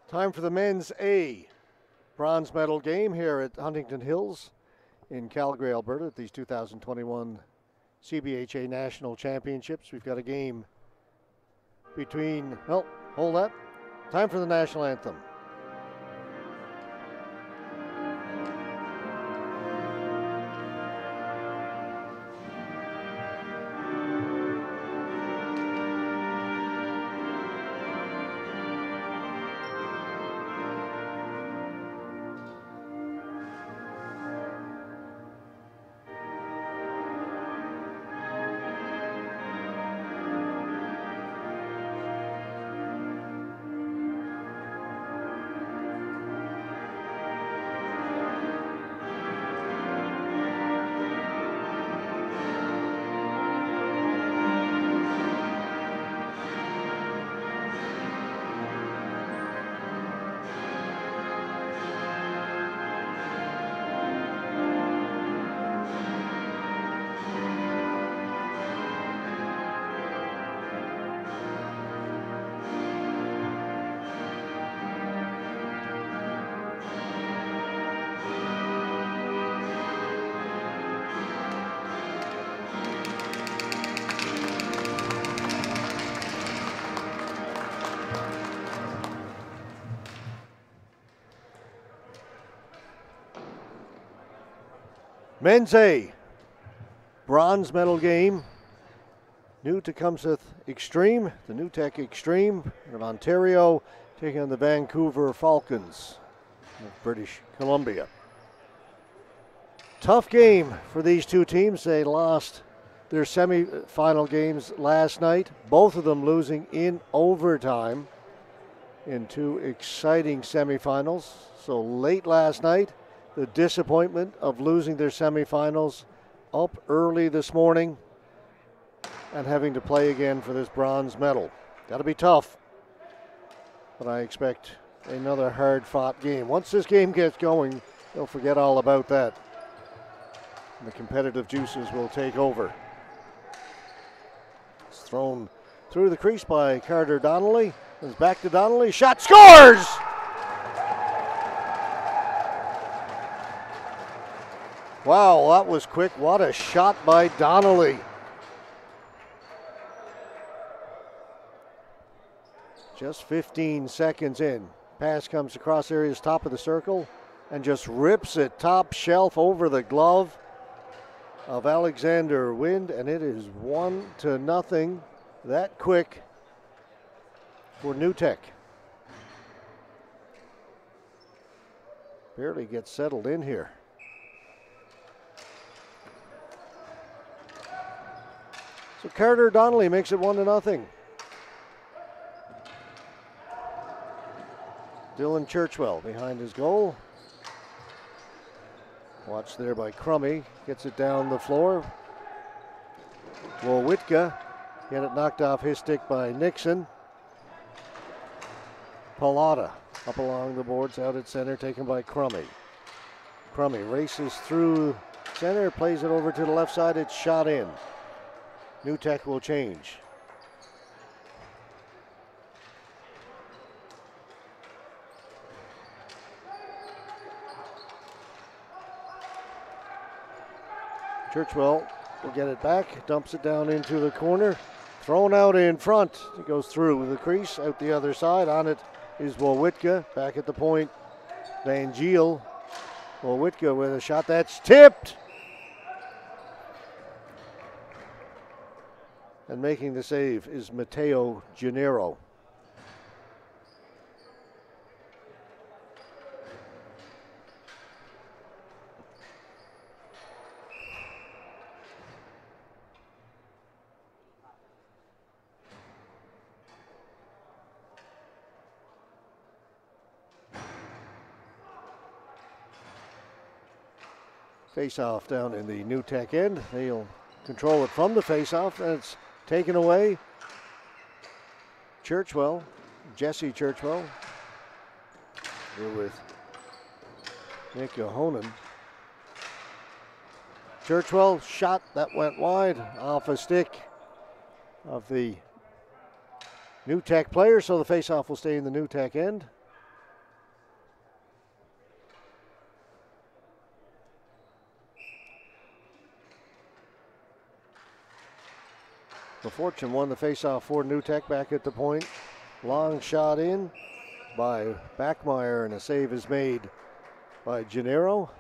Time for the men's A bronze medal game here at Huntington Hills in Calgary, Alberta at these 2021 CBHA National Championships. We've got a game between, well, hold that. Time for the national anthem. Men's A bronze medal game. New Tecumseth Xtreme, the New Tech Xtreme of Ontario, taking on the Vancouver Falcons of British Columbia. Tough game for these two teams. They lost their semi-final games last night, both of them losing in overtime in two exciting semifinals. So late last night, the disappointment of losing their semifinals, up early this morning and having to play again for this bronze medal. Got to be tough, but I expect another hard-fought game. Once this game gets going, they'll forget all about that. The competitive juices will take over. It's thrown through the crease by Carter Donnelly. It's back to Donnelly. Shot, scores! Wow, that was quick. What a shot by Donnelly. Just 15 seconds in. Pass comes across area's top of the circle and just rips it top shelf over the glove of Alexander Wind, and it is 1-0 that quick for New Tech. Barely gets settled in here. So Carter Donnelly makes it 1-0. Dylan Churchwell behind his goal. Watched there by Crummy. Gets it down the floor. Wowitka get it knocked off his stick by Nixon. Pallotta up along the boards out at center, taken by Crummy. Crummy races through center, plays it over to the left side. It's shot in. New Tech will change. Churchwell will get it back, dumps it down into the corner, thrown out in front. It goes through the crease, out the other side. On it is Wowitka, back at the point. Van Giel. Wowitka with a shot that's tipped. And making the save is Mateo Gennaro. Face-off down in the New Tech end. They'll control it from the face-off, and it's taken away. Churchwell, Jesse Churchwell, here with Nick Ahonen. Churchwell shot that went wide off a stick of the New Tech player, so the faceoff will stay in the New Tech end. LaFortune won the faceoff for New Tech back at the point. Long shot in by Backmeyer, and a save is made by Gennaro.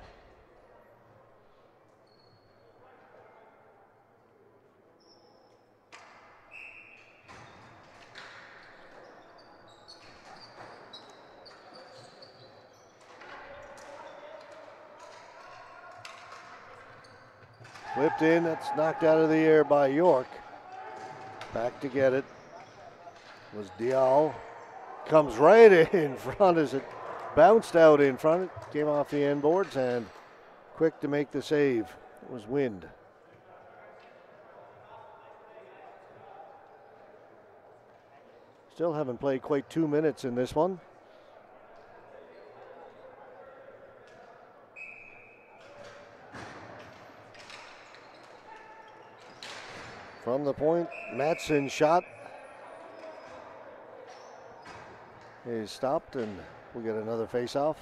Whipped in, that's knocked out of the air by York. Back to get it was Dial. Comes right in front as it bounced out in front. It came off the end boards, and quick to make the save. It was Wind. Still haven't played quite 2 minutes in this one. From the point, Matson shot is stopped, and we'll get another face-off.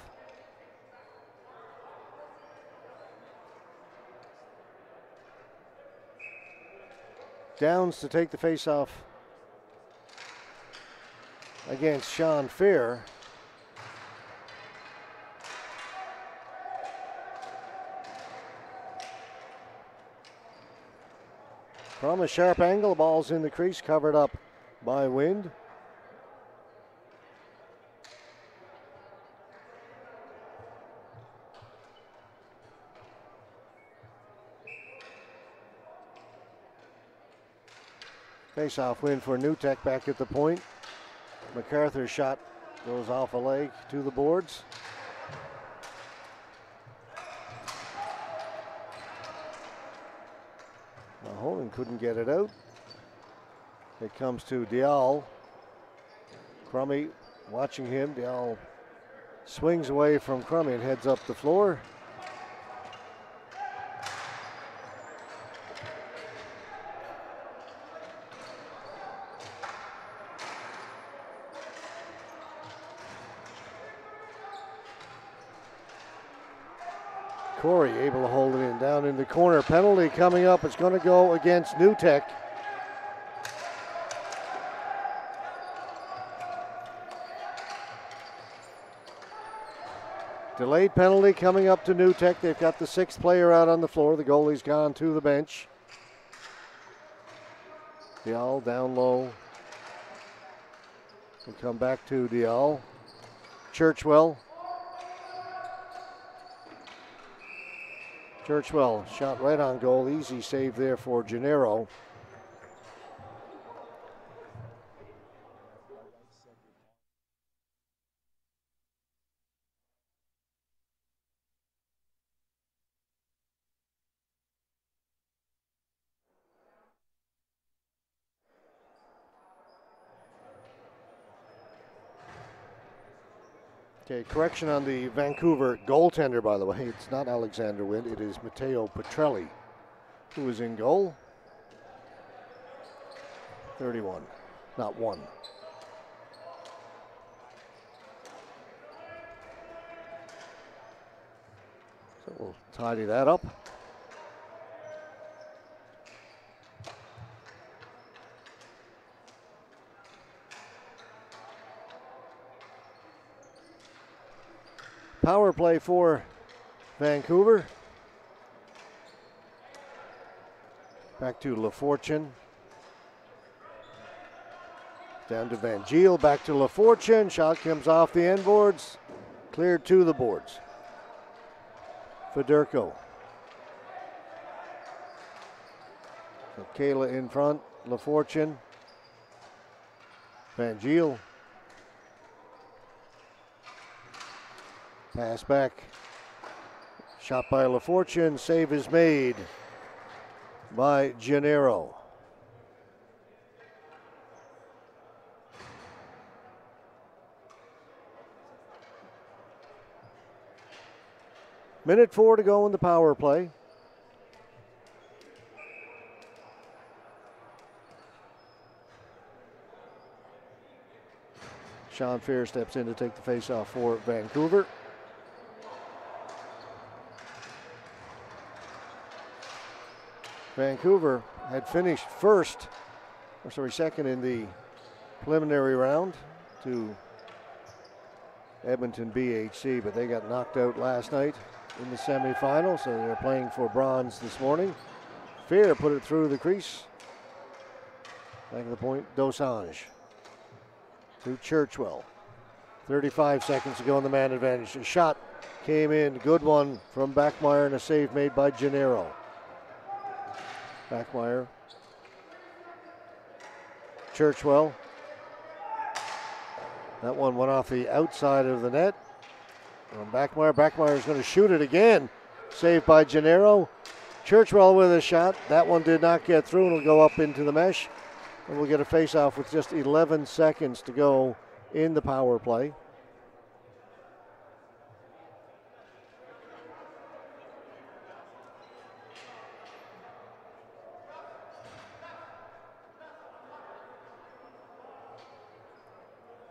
Downs to take the face-off against Sean Fair. From a sharp angle, ball's in the crease, covered up by Wind. Face-off win for New Tech back at the point. MacArthur's shot goes off a leg to the boards. Holden couldn't get it out. It comes to Dial. Crummy watching him. Dial swings away from Crummy and heads up the floor. Corey able to hold it in down in the corner. Penalty coming up. It's going to go against New Tech. Delayed penalty coming up to New Tech. They've got the 6th player out on the floor. The goalie's gone to the bench. Dial down low. We'll come back to Dial. Churchwell. Churchwell shot right on goal. Easy save there for Gennaro. Okay, correction on the Vancouver goaltender, by the way. It's not Alexander Wind, it is Matteo Petrelli, who is in goal. 31, not 1. So we'll tidy that up. Power play for Vancouver. Back to LaFortune. Down to Van Giel, back to LaFortune. Shot comes off the end boards. Cleared to the boards. Federico. So Kayla in front, LaFortune. Van Giel. Pass back. Shot by LaFortune. Save is made by Gennaro. Minute 4 to go in the power play. Sean Fair steps in to take the faceoff for Vancouver. Vancouver had finished first second in the preliminary round to Edmonton BHC, but they got knocked out last night in the semifinal, so they're playing for bronze this morning. Fear put it through the crease. Back of the point, Dosange to Churchwell. 35 seconds to go in the man advantage. The shot came in, good one from Backmeyer, and a save made by Gennaro. Backmeyer. Churchwell. That one went off the outside of the net. And Backmeyer is going to shoot it again. Saved by Gennaro. Churchwell with a shot. That one did not get through and will go up into the mesh. And we'll get a face-off with just 11 seconds to go in the power play.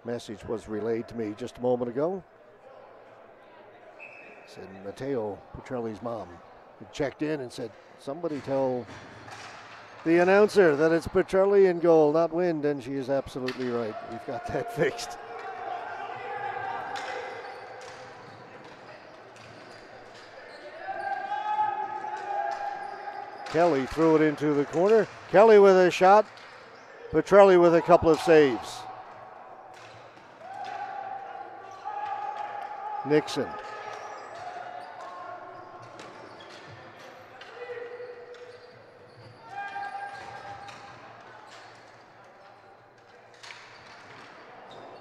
Message was relayed to me just a moment ago. Said Matteo Petrelli's mom had checked in and said, somebody tell the announcer that it's Petrelli in goal, not Wind, and she is absolutely right. We've got that fixed. Kelly threw it into the corner. Kelly with a shot. Petrelli with a couple of saves. Nixon.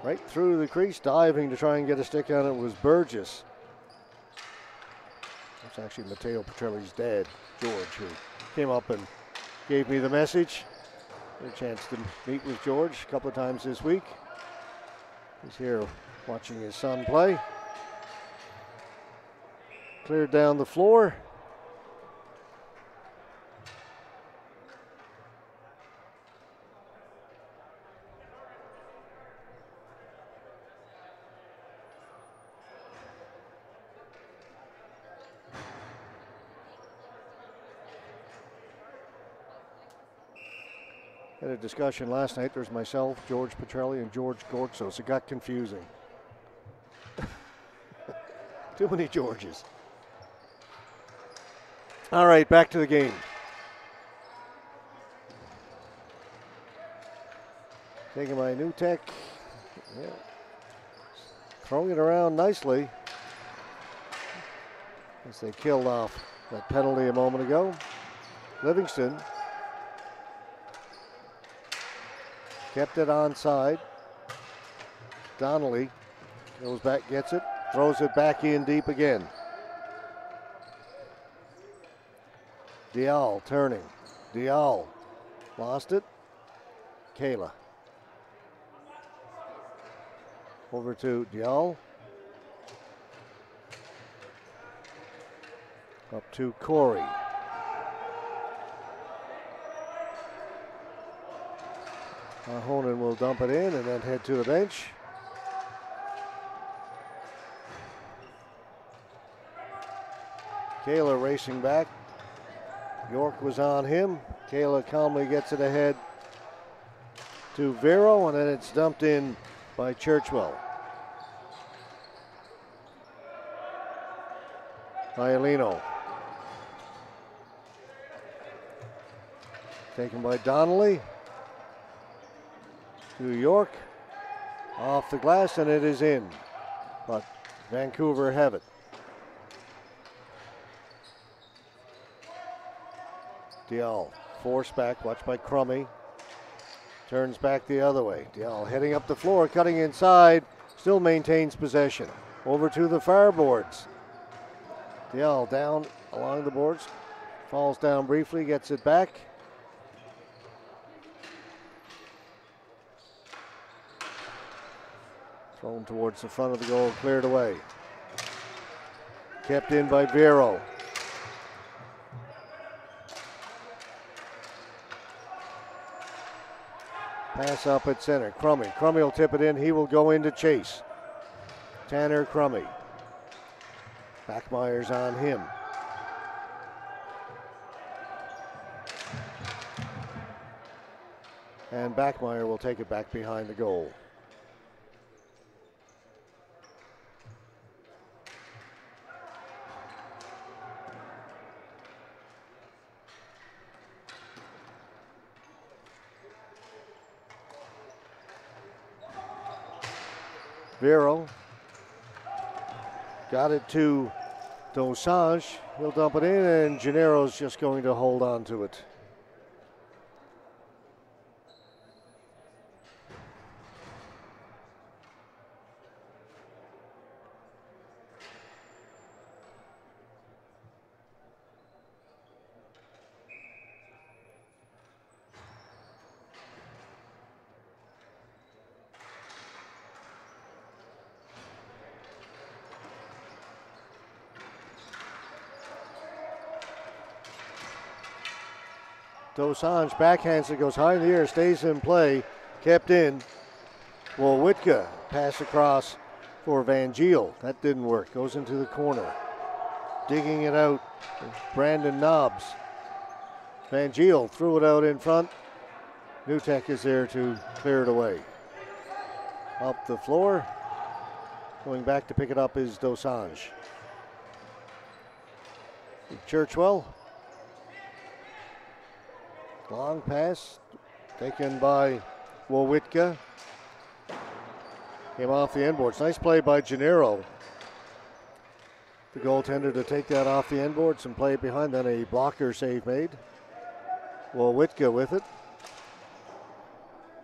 Right through the crease, diving to try and get a stick on it was Burgess. That's actually Matteo Petrelli's dad, George, who came up and gave me the message. Had a chance to meet with George a couple of times this week. He's here watching his son play. Cleared down the floor. Had a discussion last night. There's myself, George Petrelli, and George Gortzos. It got confusing. Too many Georges. All right, back to the game. Taking my new tech. Yeah. Throwing it around nicely. As they killed off that penalty a moment ago. Livingston kept it onside. Donnelly goes back, gets it, throws it back in deep again. Dial turning. Dial lost it. Kayla. Over to Dial. Up to Corey. Honan will dump it in and then head to the bench. Kayla racing back. York was on him. Kayla calmly gets it ahead to Vero, and then it's dumped in by Churchwell. Ialino. Taken by Donnelly. To York. Off the glass, and it is in. But Vancouver have it. Dial forced back, watched by Crummy. Turns back the other way. Dial heading up the floor, cutting inside, still maintains possession. Over to the far boards. Dial down along the boards, falls down briefly, gets it back. Thrown towards the front of the goal, cleared away. Kept in by Vero. Pass up at center. Crummy. Crummy will tip it in. He will go in to chase. Tanner Crummy. Backmeyer's on him. And Backmeyer will take it back behind the goal. Vero got it to Dosage. He'll dump it in, and Gennaro's just going to hold on to it. Dosage backhands it, goes high in the air, stays in play, kept in. Wowitka pass across for Van Giel. That didn't work. Goes into the corner. Digging it out, Brandon Nobbs. Van Giel threw it out in front. Newtek is there to clear it away. Up the floor. Going back to pick it up is Dosage. Churchwell. Long pass taken by Wowitka. Came off the end boards. Nice play by Gennaro, the goaltender, to take that off the end boards and play it behind. Then a blocker save made. Wowitka with it.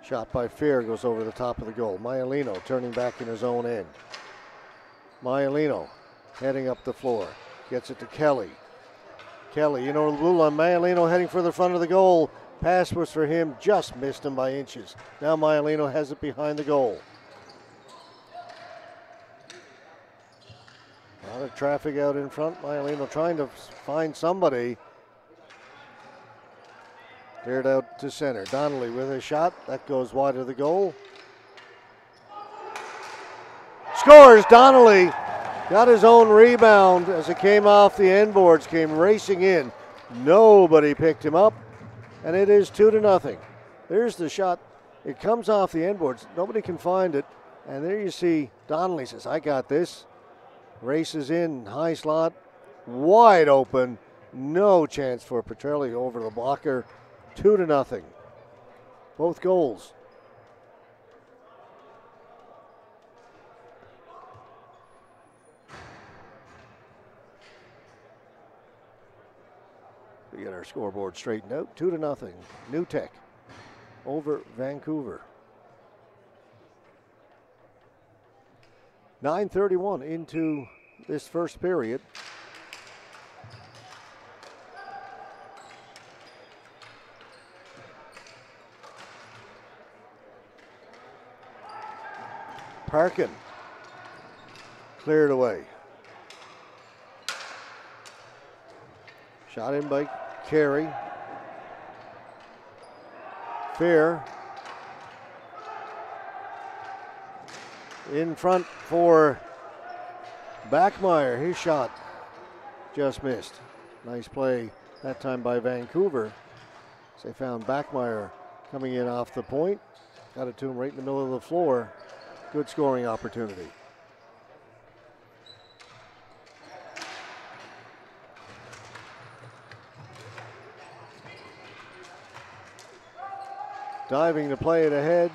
Shot by Fear goes over the top of the goal. Maialino turning back in his own end. Maialino heading up the floor. Gets it to Kelly. Kelly, the blue line. Maialino heading for the front of the goal. Pass was for him, just missed him by inches. Now Maialino has it behind the goal. A lot of traffic out in front. Maialino trying to find somebody. Cleared out to center. Donnelly with a shot. That goes wide of the goal. Scores! Donnelly got his own rebound as it came off the end boards, came racing in. Nobody picked him up, and it is 2-0. There's the shot. It comes off the end boards. Nobody can find it, and there you see Donnelly says, I got this. Races in, high slot, wide open. No chance for Petrelli over the blocker. 2-0. Both goals. We get our scoreboard straightened out. 2-0. Newtek over Vancouver. 9:31 into this first period. Parkin cleared away. Shot in by Carey. Fair. In front for Backmeyer. His shot just missed. Nice play that time by Vancouver. So they found Backmeyer coming in off the point. Got it to him right in the middle of the floor. Good scoring opportunity. Diving to play it ahead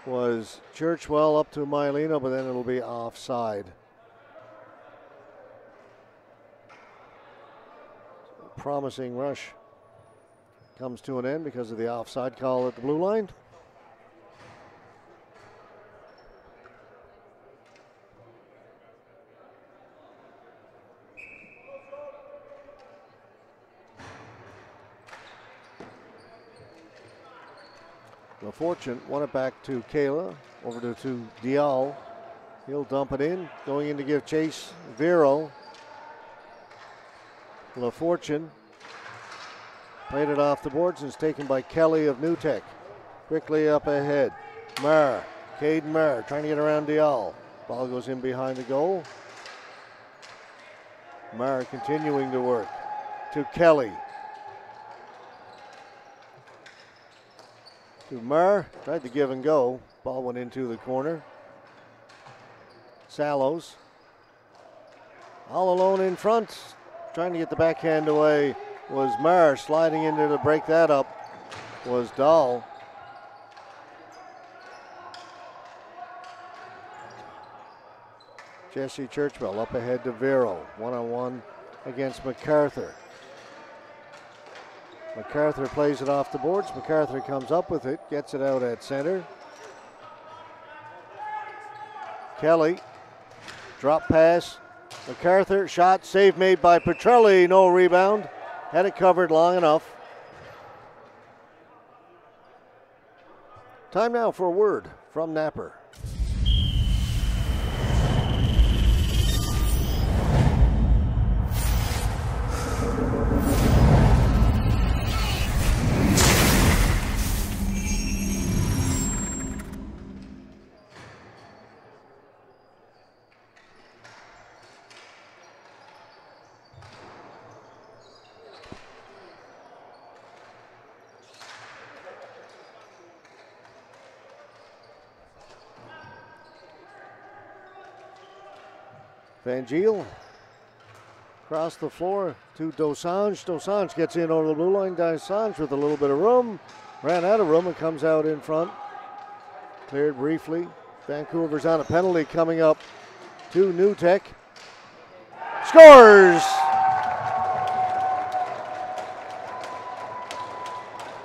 was Churchwell up to Maialino, but then it'll be offside. Promising rush comes to an end because of the offside call at the blue line. LaFortune won it back to Kayla, over to Dial. He'll dump it in, going in to give chase Vero. LaFortune played it off the boards and is taken by Kelly of Newtek. Quickly up ahead. Marr, Caden Marr trying to get around Dial. Ball goes in behind the goal. Marr continuing to work to Kelly. to Murr. Tried to give and go. Ball went into the corner. Sallows. All alone in front. Trying to get the backhand away was Murr. Sliding in there to break that up was Dahl. Jesse Churchwell up ahead to Vero. One-on-one against MacArthur. MacArthur plays it off the boards. MacArthur comes up with it, gets it out at center. Kelly, drop pass. MacArthur, shot, save made by Petrelli, no rebound. Had it covered long enough. Time now for a word from Napper. Van Giel across the floor to Dosanjh. Dosanjh gets in over the blue line. Dosanjh with a little bit of room. Ran out of room and comes out in front. Cleared briefly. Vancouver's on a penalty coming up to New Tech. Scores!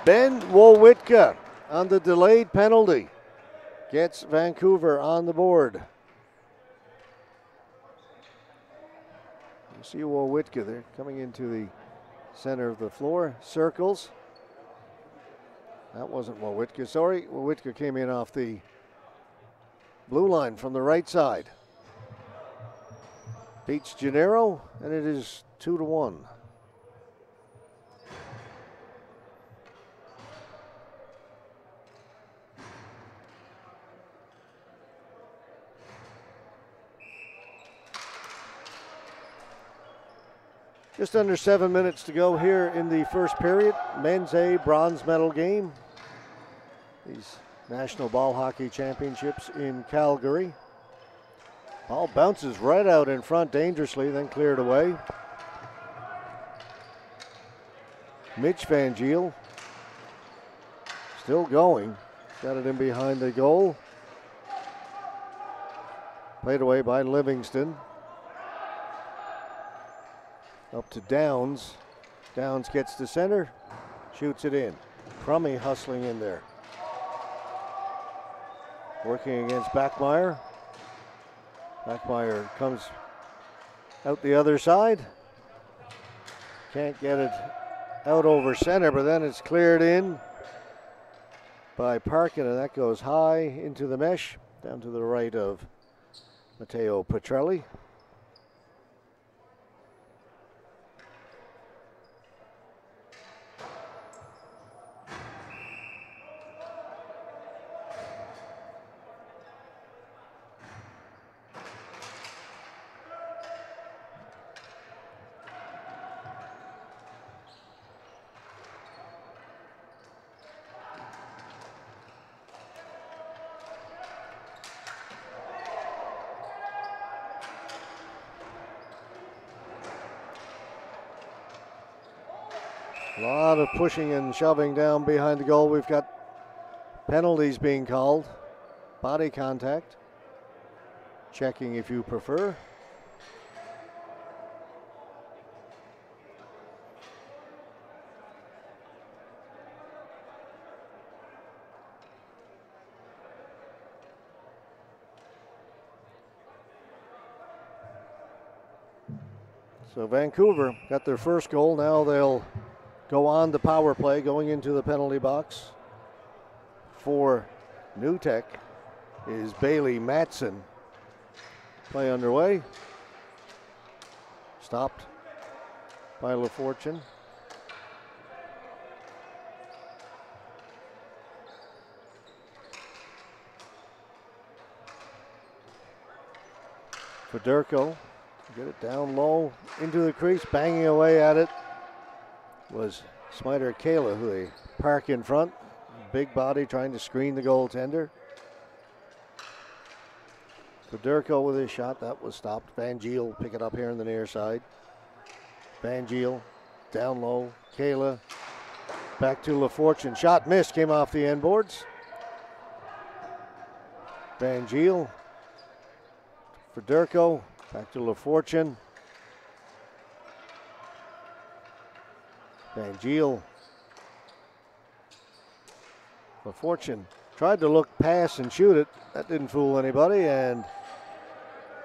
Ben Wowitka on the delayed penalty gets Vancouver on the board. You see Wowitka there coming into the center of the floor. Circles. That wasn't Wowitka, sorry. Wowitka came in off the blue line from the right side. Beats Gennaro, and it is 2-1. Just under 7 minutes to go here in the first period. Men's A bronze medal game. These National Ball Hockey Championships in Calgary. Ball bounces right out in front dangerously, then cleared away. Mitch Van Giel still going. Got it in behind the goal. Played away by Livingston. Up to Downs. Downs gets to center, shoots it in. Crummy hustling in there. Working against Backmeyer. Backmeyer comes out the other side. Can't get it out over center, but then it's cleared in by Parkin, and that goes high into the mesh, down to the right of Matteo Petrelli. A lot of pushing and shoving down behind the goal. We've got penalties being called. Body contact. Checking if you prefer. So Vancouver got their first goal. Now they'll go on the power play going into the penalty box. For New Tech is Bailey Matson. Play underway. Stopped by LaFortune. Federico, get it down low into the crease, banging away at it was Smiter Kayla, who they park in front. big body trying to screen the goaltender. Federico with his shot, that was stopped. Van Giel pick it up here on the near side. Van Giel down low. Kayla back to LaFortune. Shot missed, came off the end boards. Van Giel. Federico back to LaFortune. Van Giel. LaFortune tried to look pass and shoot it. That didn't fool anybody, and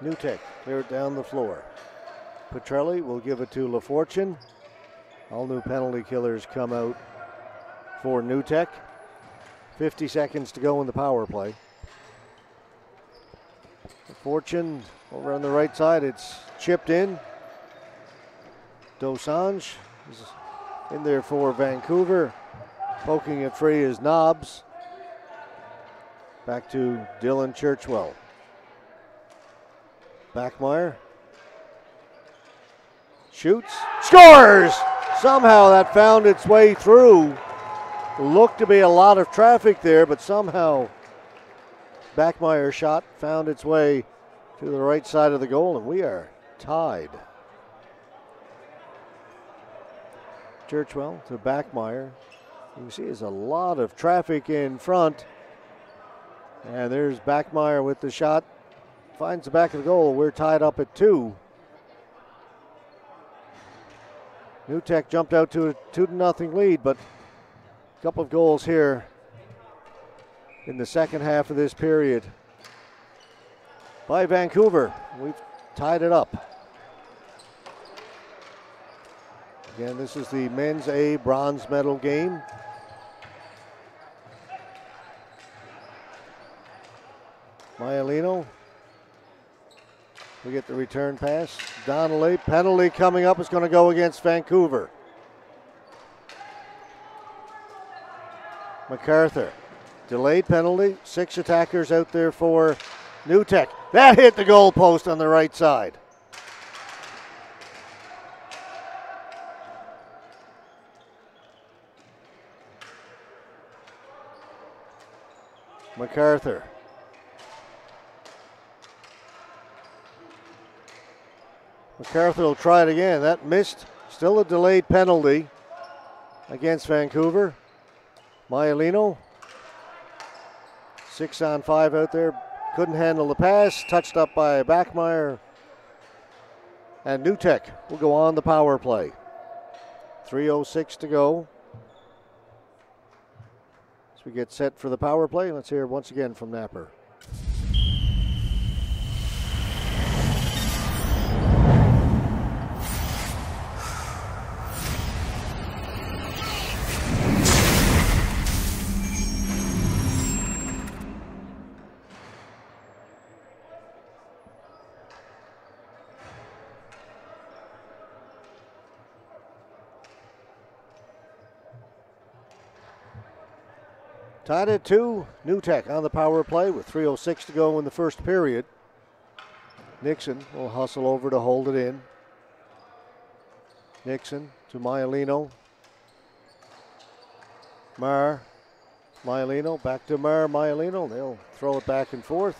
Newtek cleared down the floor. Petrelli will give it to LaFortune. All new penalty killers come out for Newtek. 50 seconds to go in the power play. LaFortune over on the right side. It's chipped in. Dosange is in there for Vancouver. Poking it free is Knobs. Back to Dylan Churchwell. Backmeyer. Shoots. Scores! Somehow that found its way through. Looked to be a lot of traffic there, but somehow Backmeyer's shot found its way to the right side of the goal, and we are tied. Churchwell to Backmeyer. You can see there's a lot of traffic in front. And there's Backmeyer with the shot. Finds the back of the goal. We're tied up at 2. Newtek jumped out to a 2-0 lead, but a couple of goals here in the second half of this period by Vancouver. We've tied it up. Again, this is the men's A bronze medal game. Maialino. We get the return pass. Donnelly, penalty coming up, is going to go against Vancouver. MacArthur, delayed penalty. 6 attackers out there for Newtek. That hit the goal post on the right side. MacArthur. MacArthur will try it again. That missed. Still a delayed penalty against Vancouver. Maialino. 6-on-5 out there. Couldn't handle the pass. Touched up by Backmeyer. And Newtek will go on the power play. 3:06 to go. As we get set for the power play, let's hear once again from Napper. Tied at 2, Newtek on the power play with 3:06 to go in the first period. Nixon will hustle over to hold it in. Nixon to Maialino. Maialino, back to Maialino. They'll throw it back and forth.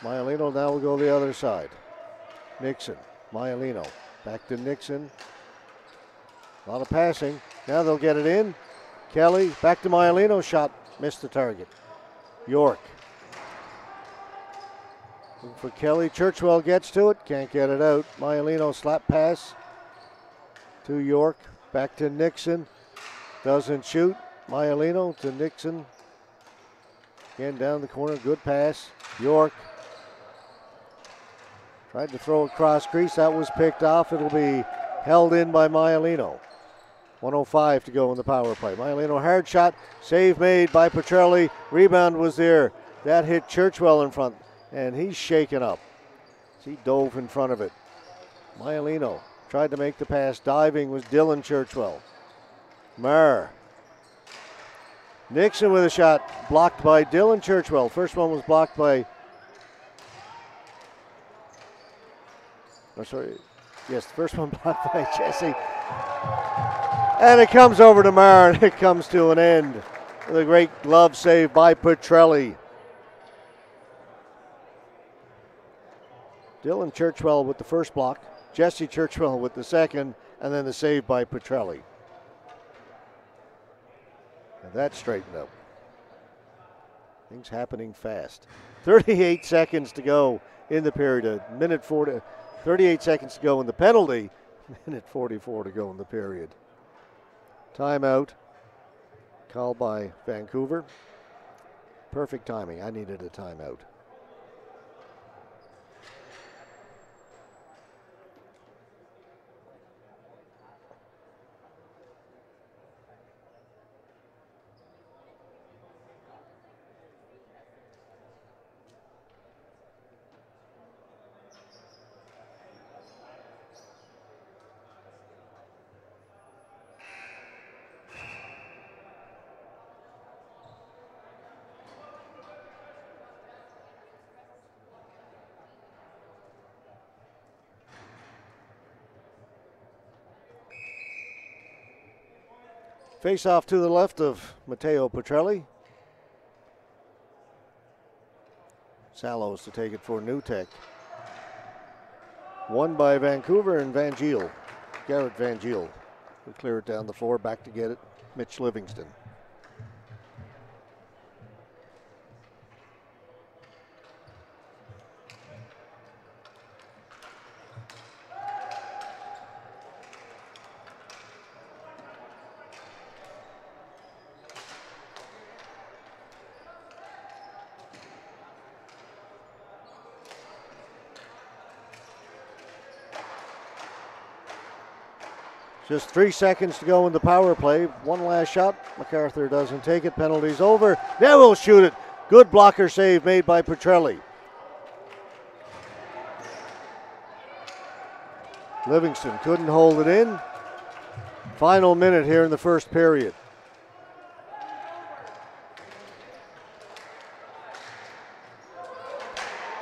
Maialino now will go the other side. Nixon, Maialino, back to Nixon. A lot of passing. Now they'll get it in. Kelly, back to Maialino, shot. Missed the target. York. Looking for Kelly. Churchwell gets to it. Can't get it out. Maialino slap pass to York. Back to Nixon. Doesn't shoot. Maialino to Nixon. Again down the corner. Good pass. York. Tried to throw it cross crease. That was picked off. It'll be held in by Maialino. 1:05 to go in the power play. Maialino, hard shot. Save made by Petrelli. Rebound was there. That hit Churchwell in front, and he's shaken up. He dove in front of it. Maialino tried to make the pass. Diving was Dylan Churchwell. Nixon with a shot. Blocked by Dylan Churchwell. First one was blocked by... Yes, the first one blocked by Jesse. And it comes over to Marr, and it comes to an end. The great glove save by Petrelli. Dylan Churchwell with the first block, Jesse Churchwell with the second, and then the save by Petrelli. And that straightened up. Things happening fast. 38 seconds to go in the period. A minute 40, 38 seconds to go in the penalty. Minute 44 to go in the period. Timeout called by Vancouver. Perfect timing. I needed a timeout. Face off to the left of Matteo Petrelli. Sallows to take it for New Tech. Won by Vancouver and Van Giel. Garrett Van Giel will clear it down the floor, back to get it. Mitch Livingston. Just 3 seconds to go in the power play. One last shot. MacArthur doesn't take it. Penalty's over. Now we'll shoot it. Good blocker save made by Petrelli. Livingston couldn't hold it in. Final minute here in the first period.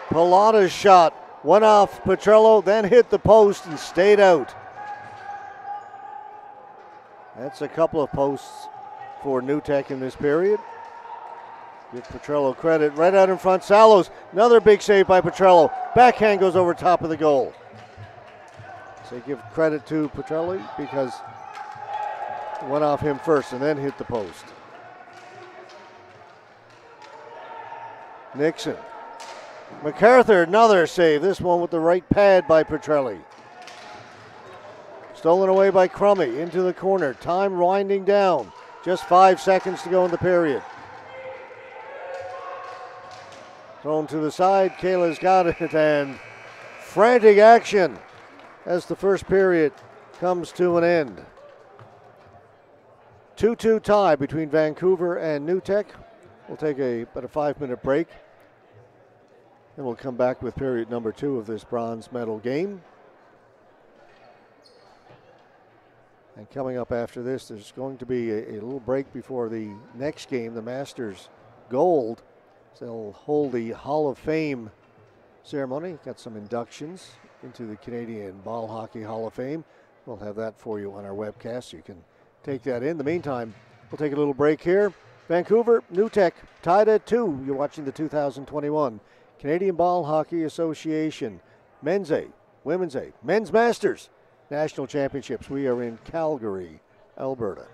Pallotta's shot went off Petrello, then hit the post and stayed out. That's a couple of posts for New Tech in this period. Give Petrello credit. Right out in front, Sallows. Another big save by Petrello. Backhand goes over top of the goal. So give credit to Petrelli because it went off him first and then hit the post. Nixon. MacArthur, another save. This one with the right pad by Petrelli. Stolen away by Crummy into the corner. Time winding down. Just 5 seconds to go in the period. Thrown to the side. Kayla's got it, and frantic action as the first period comes to an end. 2-2 tie between Vancouver and New Tech. We'll take about a 5-minute break. Then we'll come back with period number 2 of this bronze medal game. And coming up after this, there's going to be a little break before the next game, the Masters Gold. So they'll hold the Hall of Fame ceremony. Got some inductions into the Canadian Ball Hockey Hall of Fame. We'll have that for you on our webcast, so you can take that in. In the meantime, we'll take a little break here. Vancouver, New Tech, tied at 2. You're watching the 2021 Canadian Ball Hockey Association Men's A, Women's A, Men's Masters National Championships. We are in Calgary, Alberta.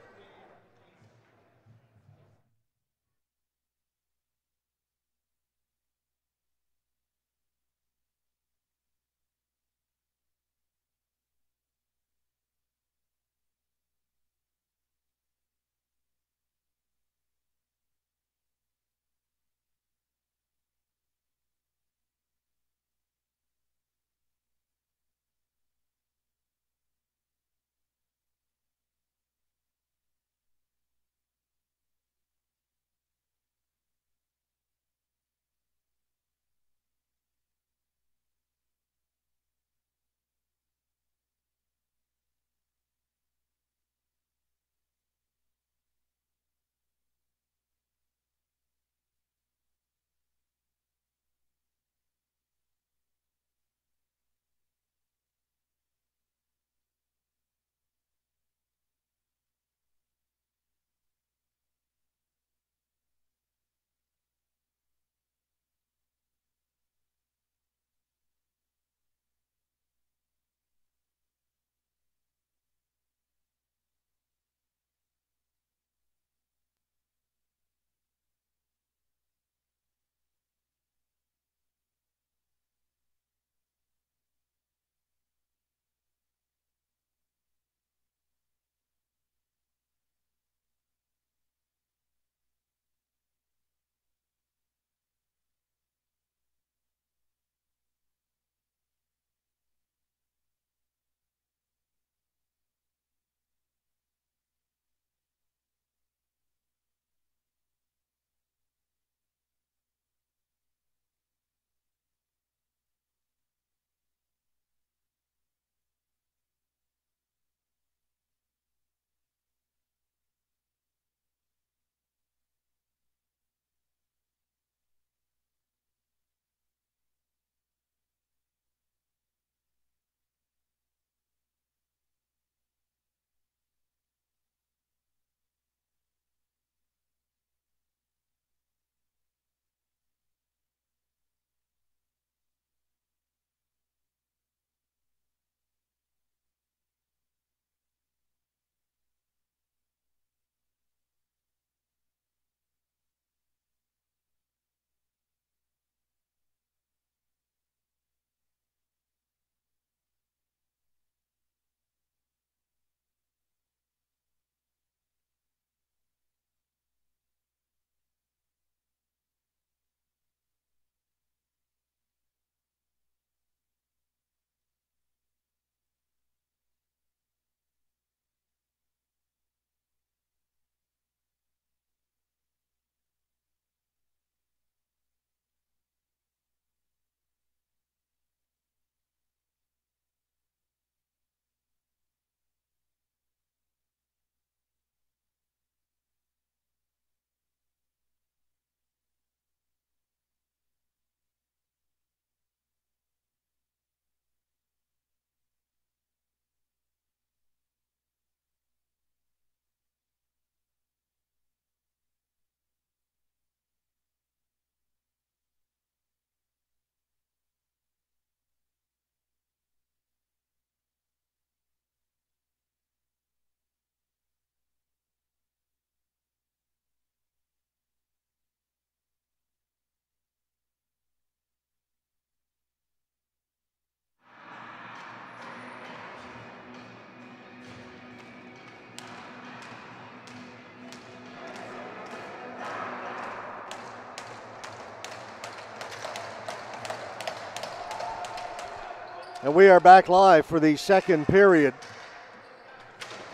And we are back live for the second period.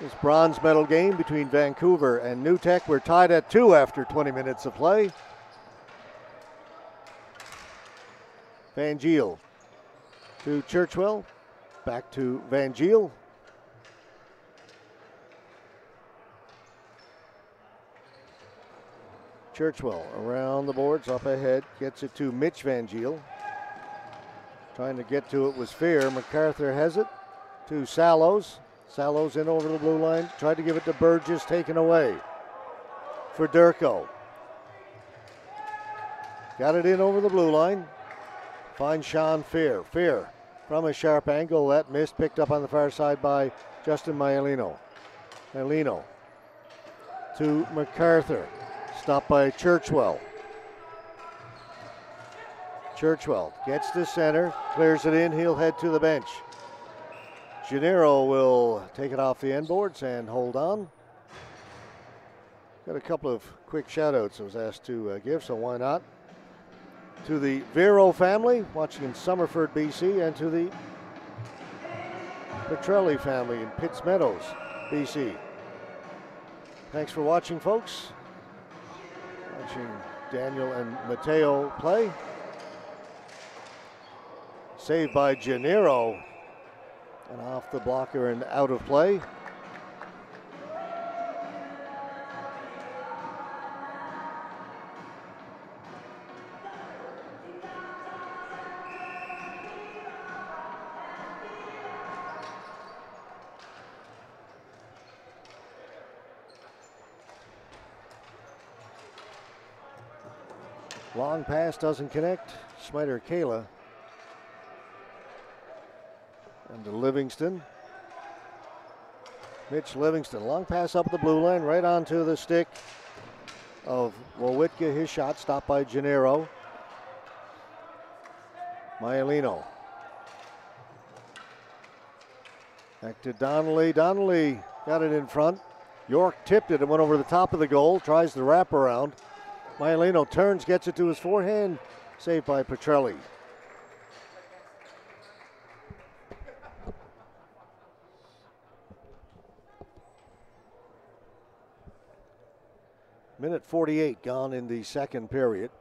This bronze medal game between Vancouver and New Tech. We're tied at 2 after 20 minutes of play. Van Giel to Churchwell. Back to Van Giel. Churchwell around the boards, up ahead, gets it to Mitch Van Giel. Trying to get to it was Fear. MacArthur has it to Sallows. Sallows in over the blue line. Tried to give it to Burgess, taken away for Durko. Got it in over the blue line. Finds Sean Fear. Fear from a sharp angle. That missed. Picked up on the far side by Justin Maialino. Maialino to MacArthur. Stopped by Churchwell. Churchwell gets to center, clears it in, he'll head to the bench. Gennaro will take it off the end boards and hold on. Got a couple of quick shout outs I was asked to give, so why not? To the Vero family watching in Summerford, BC, and to the Petrelli family in Pitts Meadows, BC. Thanks for watching, folks. Watching Daniel and Mateo play. Saved by Gennaro. And off the blocker and out of play. Long pass doesn't connect. Smiter Kayla. And to Livingston. Mitch Livingston. Long pass up the blue line, right onto the stick of Wowitka. His shot stopped by Gennaro. Maialino. Back to Donnelly. Donnelly got it in front. York tipped it and went over the top of the goal. Tries the wraparound. Maialino turns, gets it to his forehand. Saved by Petrelli. Minute 48 gone in the second period.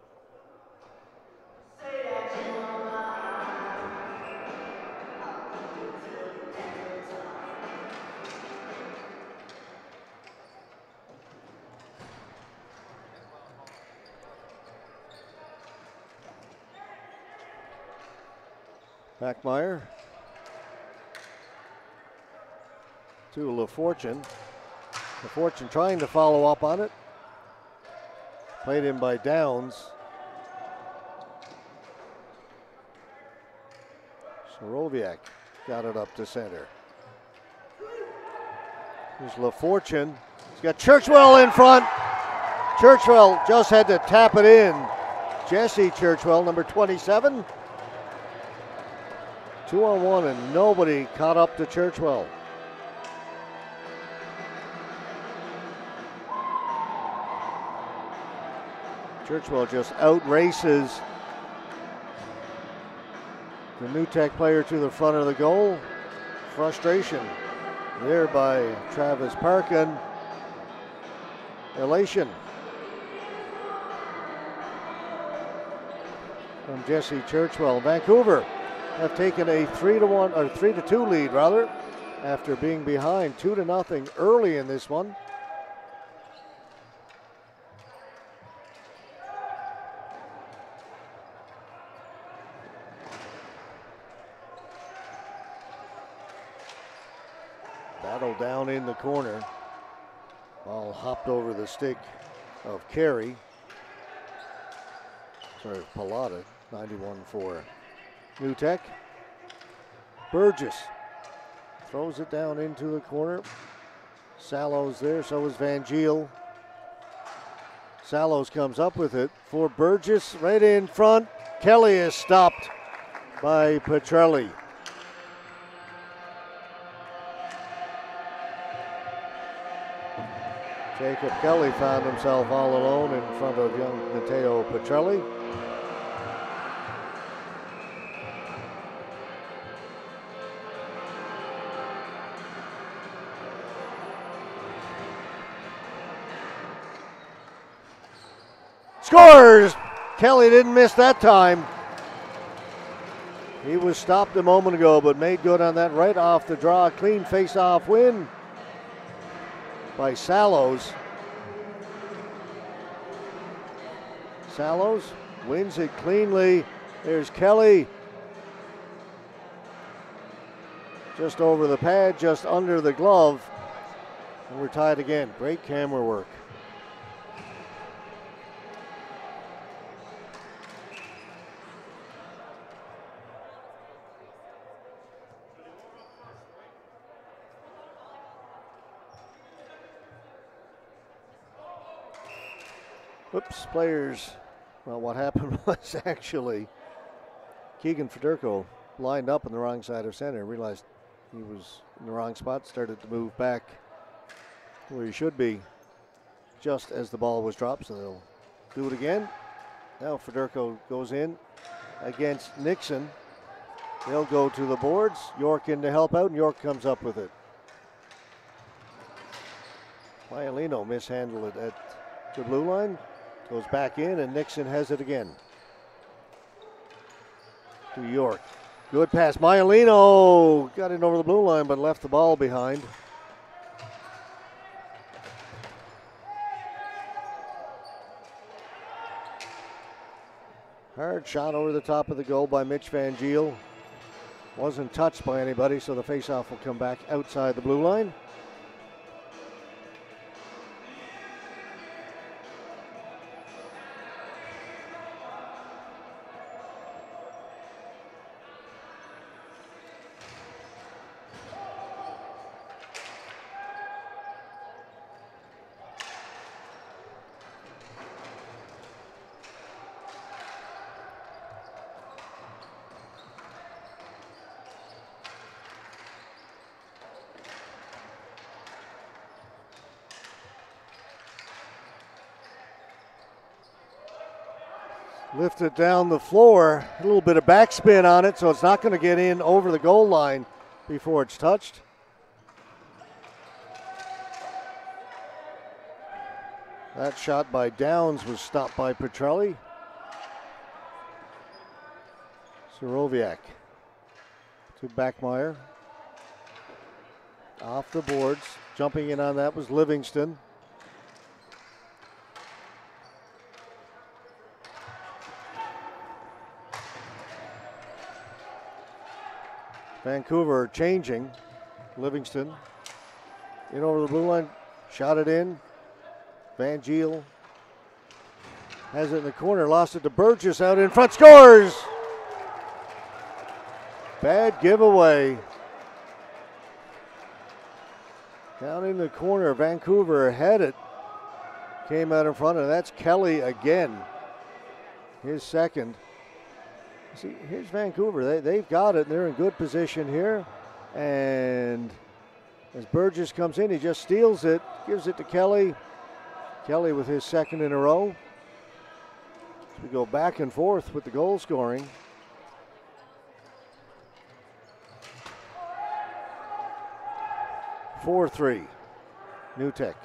Backmeyer to LaFortune. LaFortune trying to follow up on it. Played in by Downs. Soroviak got it up to center. Here's LaFortune. He's got Churchwell in front. Churchwell just had to tap it in. Jesse Churchwell, number 27. 2-on-1 and nobody caught up to Churchwell. Churchwell just outraces the New Tech player to the front of the goal. Frustration there by Travis Parkin. Elation from Jesse Churchwell. Vancouver have taken a 3-1 or 3-2 lead rather after being behind 2-0 early in this one. Battle down in the corner. Ball hopped over the stick of Carey. Sorry, Pallotta, 91 for New Tech. Burgess throws it down into the corner. Sallows there, so is Van Giel. Sallows comes up with it for Burgess right in front. Kelly is stopped by Petrelli. Jacob Kelly found himself all alone in front of young Matteo Petrelli. Scores! Kelly didn't miss that time. He was stopped a moment ago, but made good on that right off the draw. Clean face-off win by Sallows. Sallows wins it cleanly. There's Kelly. Just over the pad, just under the glove. And we're tied again. Great camera work. Oops, players. Well, what happened was actually Keegan Federico lined up on the wrong side of center, realized he was in the wrong spot, started to move back where he should be just as the ball was dropped, so they'll do it again. Now Federico goes in against Nixon. They'll go to the boards. York in to help out, and York comes up with it. Maialino mishandled it at the blue line. Goes back in, and Nixon has it again. To York. Good pass. Maialino got in over the blue line, but left the ball behind. Hard shot over the top of the goal by Mitch Van Giel. Wasn't touched by anybody, so the faceoff will come back outside the blue line. Lifted down the floor, a little bit of backspin on it, so it's not going to get in over the goal line before it's touched. That shot by Downs was stopped by Petrelli. Soroviak to Backmeyer. Off the boards, jumping in on that was Livingston. Vancouver changing. Livingston in over the blue line, shot it in. Van Giel has it in the corner, lost it to Burgess out in front, scores! Bad giveaway. Down in the corner, Vancouver had it. Came out in front, and that's Kelly again. His second. See, here's Vancouver. They've got it. They're in good position here. And as Burgess comes in, he just steals it, gives it to Kelly. Kelly with his second in a row. So we go back and forth with the goal scoring. (4-3), New Tech.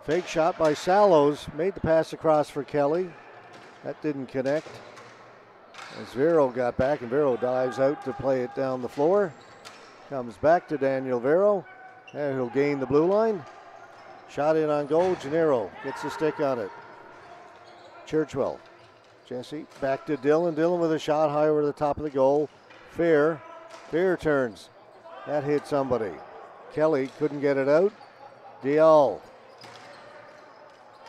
Fake shot by Sallows, made the pass across for Kelly. That didn't connect. As Vero got back, and Vero dives out to play it down the floor. Comes back to Daniel Vero. And he'll gain the blue line. Shot in on goal, Gennaro gets the stick on it. Churchwell, Jesse, back to Dillon. Dillon with a shot high over the top of the goal. Fair turns. That hit somebody. Kelly couldn't get it out. Dial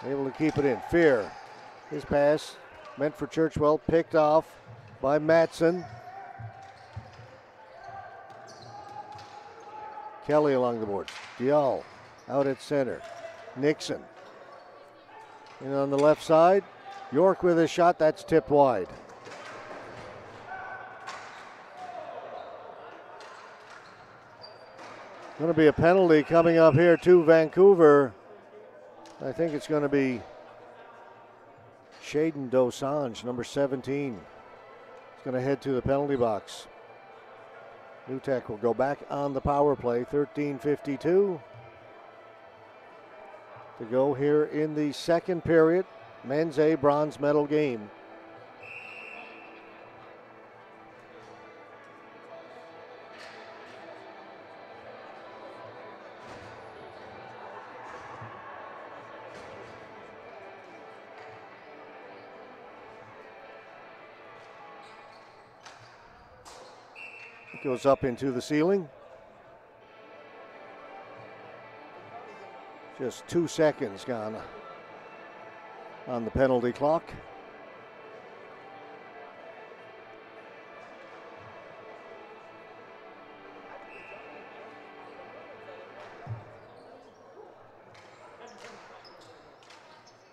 able to keep it in. Fear. His pass meant for Churchwell, picked off by Matson. Kelly along the boards. Dial out at center. Nixon in on the left side. York with a shot that's tipped wide. Going to be a penalty coming up here to Vancouver. I think it's going to be Shaden Dosange, number 17. He's going to head to the penalty box. New Tech will go back on the power play. 13:52 to go here in the second period. Men's A bronze medal game. It goes up into the ceiling. Just 2 seconds gone on the penalty clock.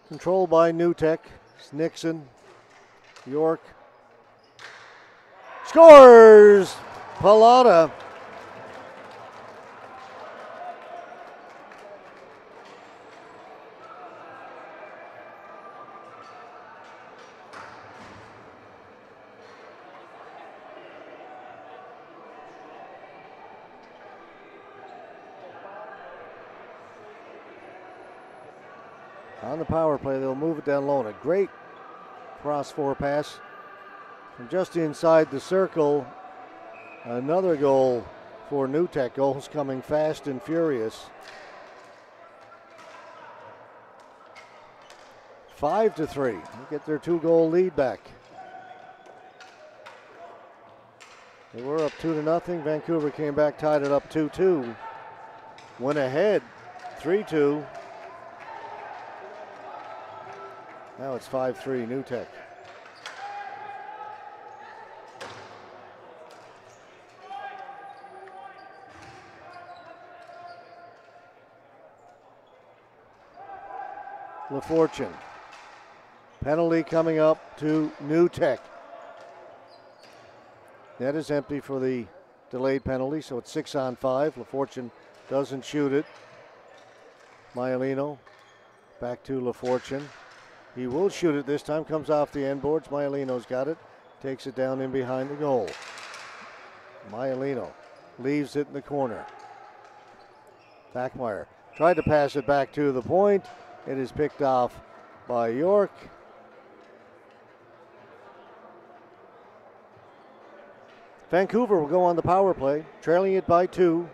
Controlled by New Tech. It's Nixon. York. Scores! Pallotta. On the power play, they'll move it down low. And a great cross-4 pass from just inside the circle. Another goal for New Tech. Goals coming fast and furious. 5-3. They get their 2-goal lead back. They were up 2-0. Vancouver came back, tied it up 2-2. Went ahead 3-2. Now it's 5-3 New Tech. LaFortune. Penalty coming up to New Tech. Net is empty for the delayed penalty, so it's 6-on-5. LaFortune doesn't shoot it. Maialino back to LaFortune. He will shoot it this time, comes off the end boards. Maialino's got it, takes it down in behind the goal. Maialino leaves it in the corner. Thackmeyer tried to pass it back to the point. It is picked off by York. Vancouver will go on the power play, trailing it by 2.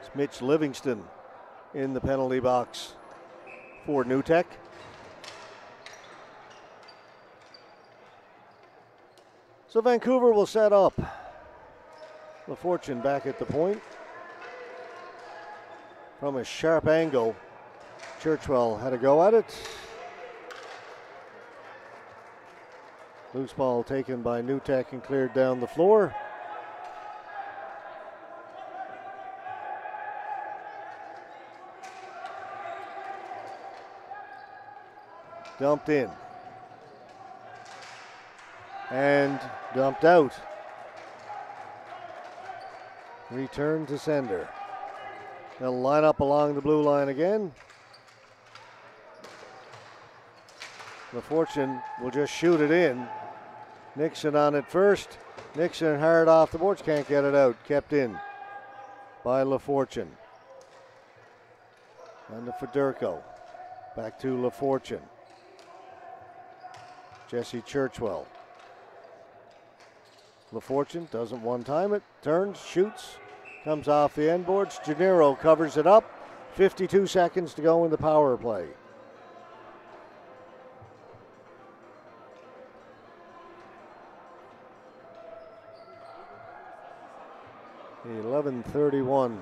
It's Mitch Livingston in the penalty box for New Tech. So Vancouver will set up. LaFortune back at the point. From a sharp angle, Churchwell had a go at it. Loose ball taken by New Tech and cleared down the floor. Dumped in. And dumped out. Return to sender. They'll line up along the blue line again. LaFortune will just shoot it in. Nixon on it first. Nixon hard off the boards, can't get it out. Kept in by LaFortune. And to Federico. Back to LaFortune. Jesse Churchwell. LaFortune doesn't one-time it. Turns, shoots, comes off the end boards. Gennaro covers it up. 52 seconds to go in the power play. $11:31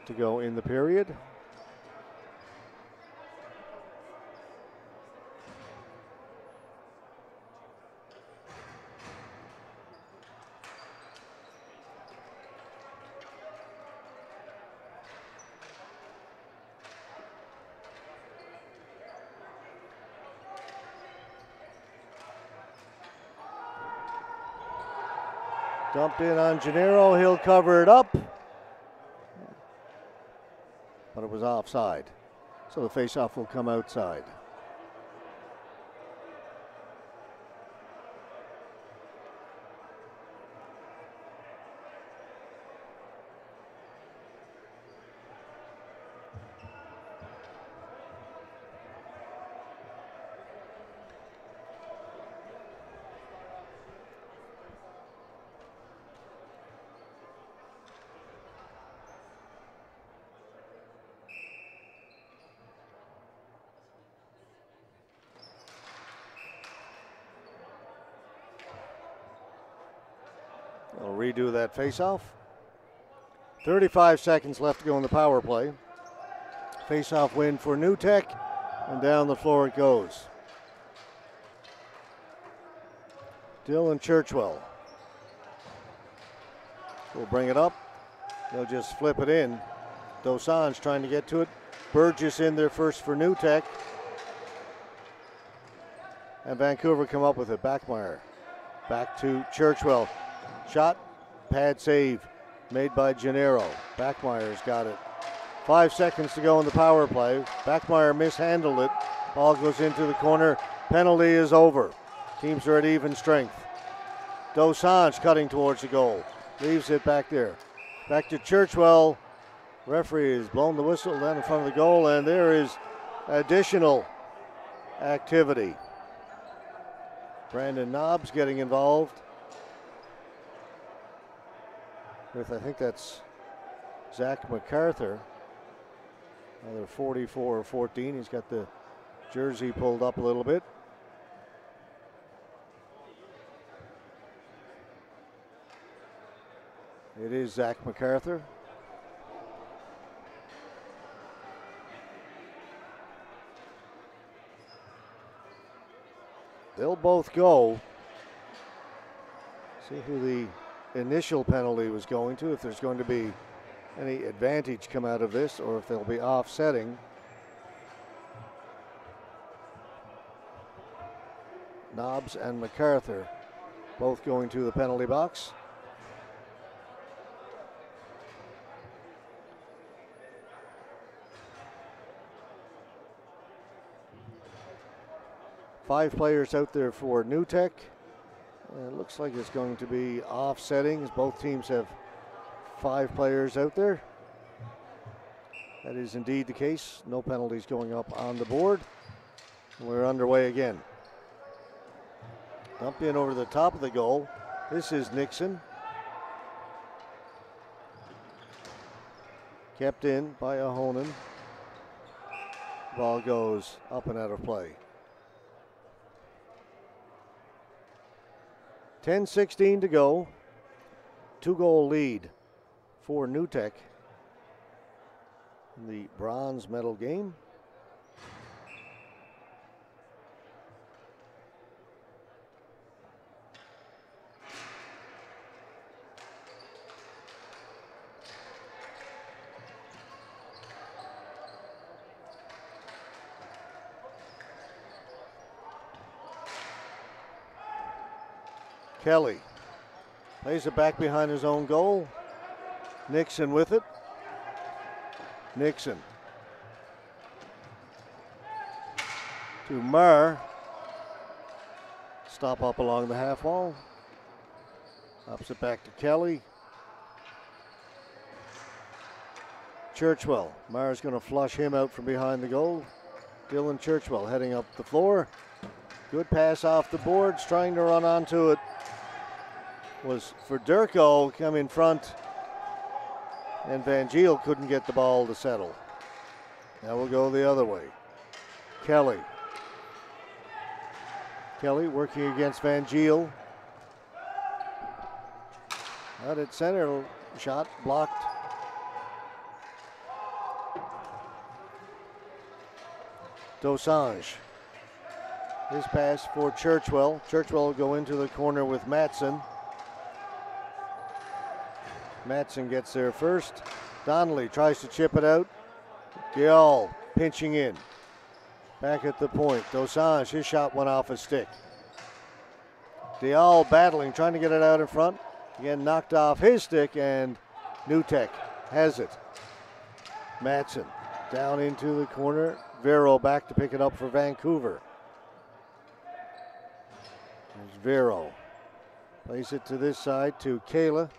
to go in the period. Dumped in on Gennaro. He'll cover it up. But it was offside. So the faceoff will come outside. They'll redo that faceoff. 35 seconds left to go in the power play. Faceoff win for New Tech, and down the floor it goes. Dylan Churchwell will bring it up. They'll just flip it in. Dosanjh trying to get to it. Burgess in there first for New Tech. And Vancouver come up with it. Backmeyer back to Churchwell. Shot, pad save made by Gennaro. Backmeyer's got it. 5 seconds to go in the power play. Backmeyer mishandled it. Ball goes into the corner. Penalty is over. Teams are at even strength. Dosanjh cutting towards the goal. Leaves it back there. Back to Churchwell. Referee has blown the whistle down in front of the goal, and there is additional activity. Brandon Nobbs getting involved with, I think that's Zach MacArthur. Another 44 or 14. He's got the jersey pulled up a little bit. It is Zach MacArthur. They'll both go. See who the initial penalty was going to, if there's going to be any advantage come out of this, or if they'll be offsetting. Nobbs and MacArthur both going to the penalty box. Five players out there for New Tech. It looks like it's going to be offsetting, as both teams have 5 players out there. That is indeed the case. No penalties going up on the board. We're underway again. Dump in over the top of the goal. This is Nixon. Kept in by Ahonen. Ball goes up and out of play. 10:16 to go. 2-goal lead for New Tech in the bronze medal game. Kelly plays it back behind his own goal. Nixon with it. Nixon to Marr. Stop up along the half wall. Ups it back to Kelly. Churchwell. Marr's going to flush him out from behind the goal. Dylan Churchwell heading up the floor. Good pass off the boards, trying to run onto it. Was for Durko, come in front, and Van Giel couldn't get the ball to settle. Now we'll go the other way. Kelly. Kelly working against Van Giel. Out at center, shot blocked. Dosanjh. His pass for Churchwell. Churchwell will go into the corner with Matson. Matson gets there first. Donnelly tries to chip it out. Diall pinching in. Back at the point. Dosanjh, his shot went off his stick. Diall battling, trying to get it out in front. Again, knocked off his stick, and Newtek has it. Madsen down into the corner. Vero back to pick it up for Vancouver. There's Vero. Plays it to this side to Kayla.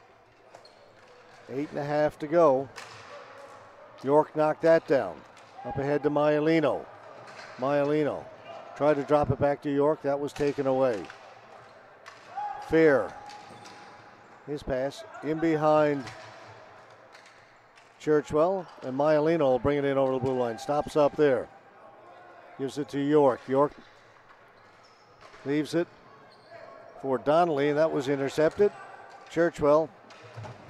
8.5 to go. York knocked that down. Up ahead to Maialino. Maialino tried to drop it back to York. That was taken away. Fair. His pass in behind Churchwell, and Maialino will bring it in over the blue line. Stops up there. Gives it to York. York leaves it for Donnelly, and that was intercepted. Churchwell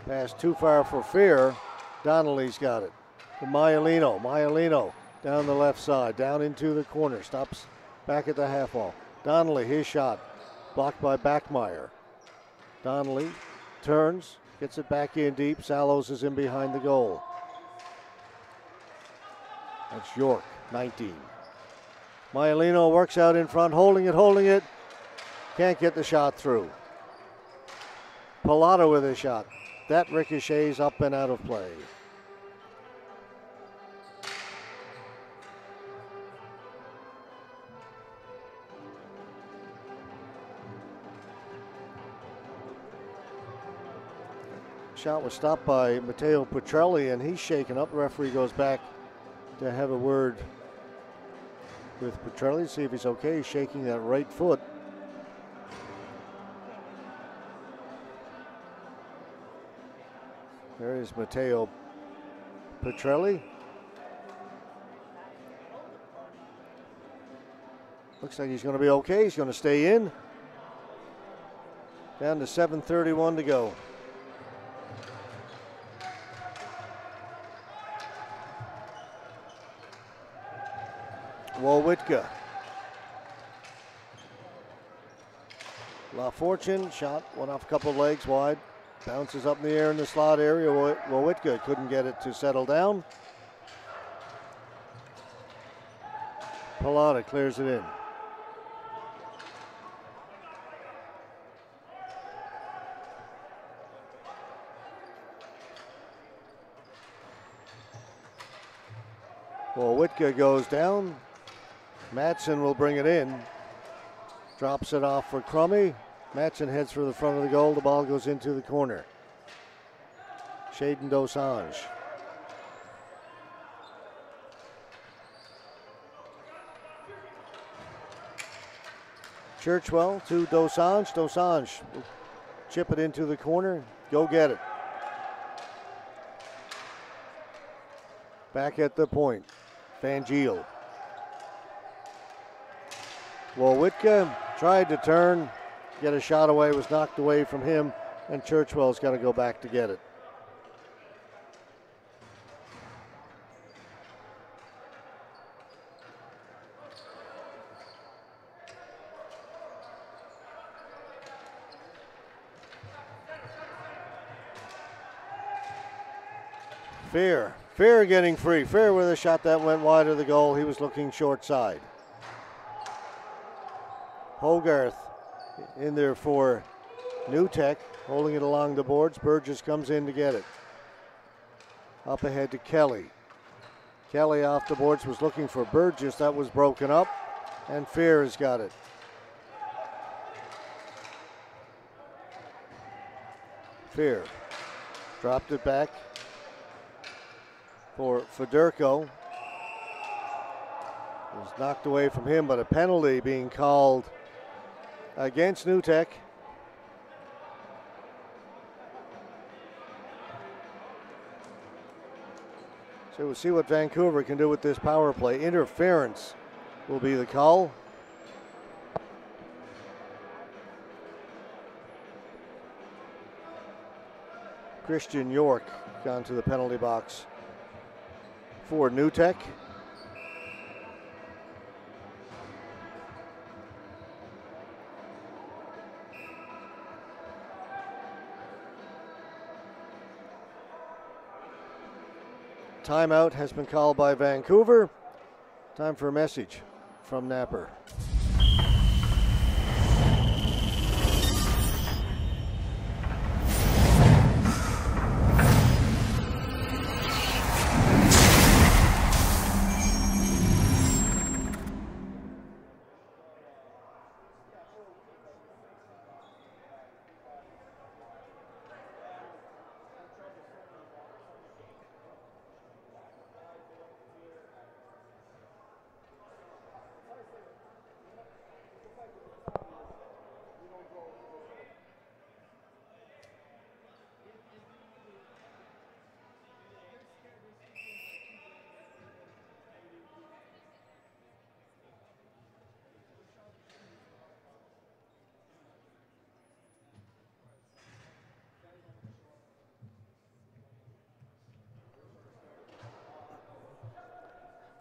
passed too far for Fair. Donnelly's got it. To Maialino. Maialino down the left side, down into the corner. Stops back at the half wall. Donnelly, his shot. Blocked by Backmeyer. Donnelly turns, gets it back in deep. Sallows is in behind the goal. That's York, 19. Maialino works out in front, holding it. Can't get the shot through. Pilata with a shot. That ricochets up and out of play. Shot was stopped by Matteo Petrelli, and he's shaken up. The referee goes back to have a word with Petrelli, see if he's okay. He's shaking that right foot. There is Matteo Petrelli. Looks like he's going to be okay. He's going to stay in. Down to 7:31 to go. Wowitka. La Fortune shot, went off a couple of legs wide. Bounces up in the air in the slot area. Wowitka couldn't get it to settle down. Pilata clears it in. Wowitka goes down. Madsen will bring it in. Drops it off for Crummy. Madsen heads for the front of the goal. The ball goes into the corner. Shaden Dosange. Churchwell to Dosange. Dosange will chip it into the corner. Go get it. Back at the point. Van Giel. Wowitka tried to turn, get a shot away, was knocked away from him, and Churchwell's got to go back to get it. Fair getting free. Fair with a shot that went wide of the goal. He was looking short side. Hogarth in there for Newtek, holding it along the boards. Burgess comes in to get it. Up ahead to Kelly. Kelly off the boards, was looking for Burgess. That was broken up, and Fair has got it. Fair dropped it back for Federico. It was knocked away from him, but a penalty being called against Newtek. So we'll see what Vancouver can do with this power play. Interference will be the call. Christian York gone to the penalty box for Newtek. Timeout has been called by Vancouver. Time for a message from Napper.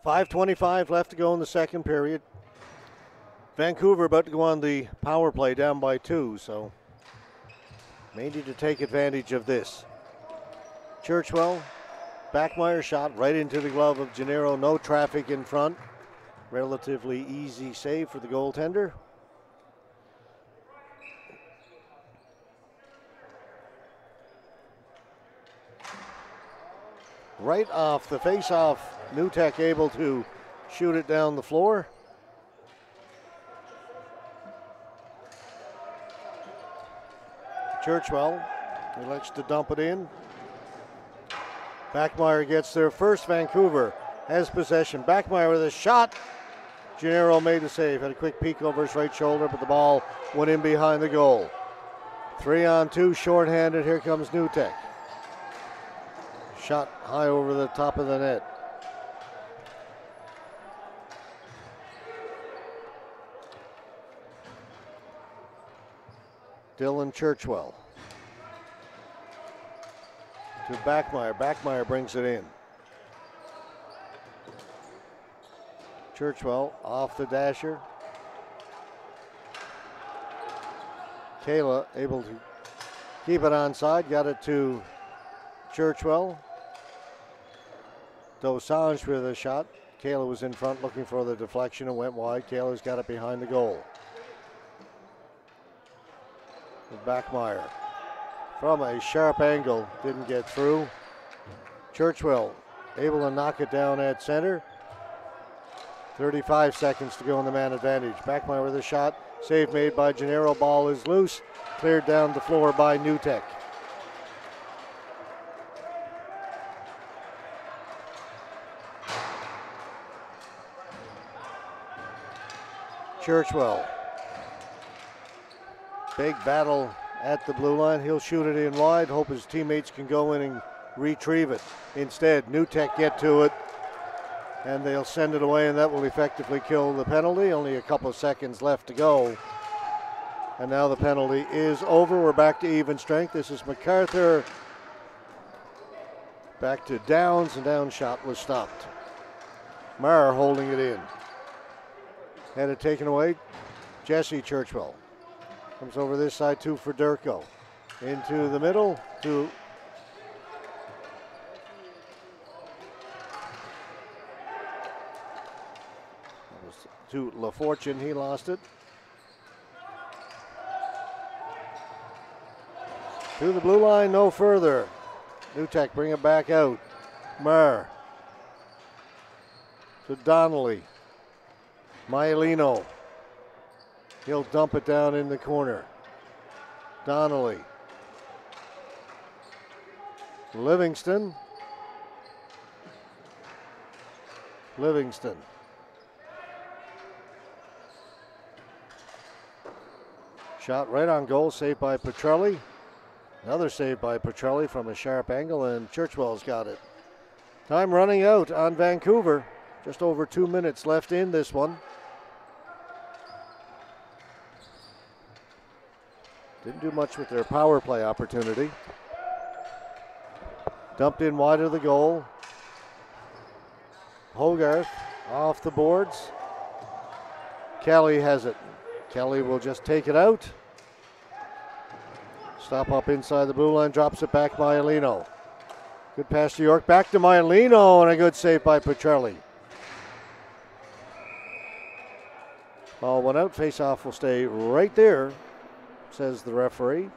5:25 left to go in the second period. Vancouver about to go on the power play down by 2, so may need to take advantage of this. Churchwell, Backmeyer shot right into the glove of Gennaro. No traffic in front. Relatively easy save for the goaltender. Right off the face-off, Newtek able to shoot it down the floor. Churchwell elects to dump it in. Backmeyer gets there first. Vancouver has possession. Backmeyer with a shot. Gennaro made the save. Had a quick peek over his right shoulder, but the ball went in behind the goal. 3-on-2, shorthanded. Here comes Newtek. Shot high over the top of the net. Dylan Churchwell to Backmeyer. Backmeyer brings it in. Churchwell off the dasher. Kayla able to keep it onside. Got it to Churchwell. Dosange with a shot. Kayla was in front looking for the deflection and went wide. Kayla's got it behind the goal. Backmeyer from a sharp angle, didn't get through. Churchwell able to knock it down at center. 35 seconds to go in the man advantage. Backmeyer with a shot. Save made by Gennaro. Ball is loose. Cleared down the floor by Newtek. Churchwell. Big battle at the blue line. He'll shoot it in wide. Hope his teammates can go in and retrieve it. Instead, Newtek get to it, and they'll send it away, and that will effectively kill the penalty. Only a couple of seconds left to go. And now the penalty is over. We're back to even strength. This is MacArthur. Back to Downs, and Downs' shot was stopped. Maher holding it in. Had it taken away. Jesse Churchwell. Comes over this side too for Durko. Into the middle to LaFortune. He lost it. To the blue line, no further. Newtek bring it back out. Maher. To Donnelly. Maialino. He'll dump it down in the corner. Donnelly. Livingston. Shot right on goal, saved by Petrelli. Another save by Petrelli from a sharp angle, and Churchwell's got it. Time running out on Vancouver. Just over 2 minutes left in this one. Didn't do much with their power play opportunity. Dumped in wide of the goal. Hogarth off the boards. Kelly has it. Kelly will just take it out. Stop up inside the blue line, drops it back Maialino. Good pass to York, back to Maialino, and a good save by Petrelli. Ball went out, face-off will stay right there, says the referee.